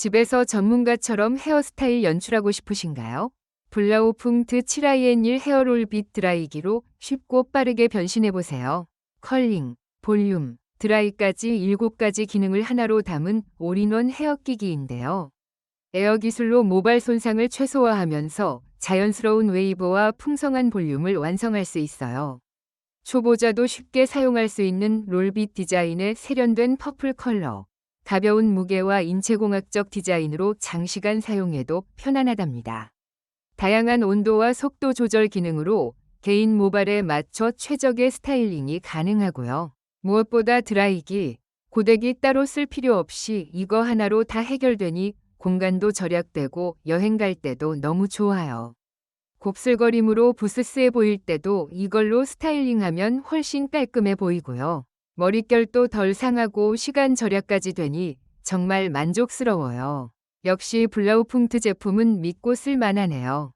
집에서 전문가처럼 헤어스타일 연출하고 싶으신가요? 블라우풍트 7IN1 헤어롤 빗 드라이기로 쉽고 빠르게 변신해보세요. 컬링, 볼륨, 드라이까지 7가지 기능을 하나로 담은 올인원 헤어기기인데요. 에어 기술로 모발 손상을 최소화하면서 자연스러운 웨이브와 풍성한 볼륨을 완성할 수 있어요. 초보자도 쉽게 사용할 수 있는 롤빗 디자인의 세련된 퍼플 컬러, 가벼운 무게와 인체공학적 디자인으로 장시간 사용해도 편안하답니다. 다양한 온도와 속도 조절 기능으로 개인 모발에 맞춰 최적의 스타일링이 가능하고요. 무엇보다 드라이기, 고데기 따로 쓸 필요 없이 이거 하나로 다 해결되니 공간도 절약되고 여행 갈 때도 너무 좋아요. 곱슬거림으로 부스스해 보일 때도 이걸로 스타일링하면 훨씬 깔끔해 보이고요. 머릿결도 덜 상하고 시간 절약까지 되니 정말 만족스러워요. 역시 블라우풍트 제품은 믿고 쓸만하네요.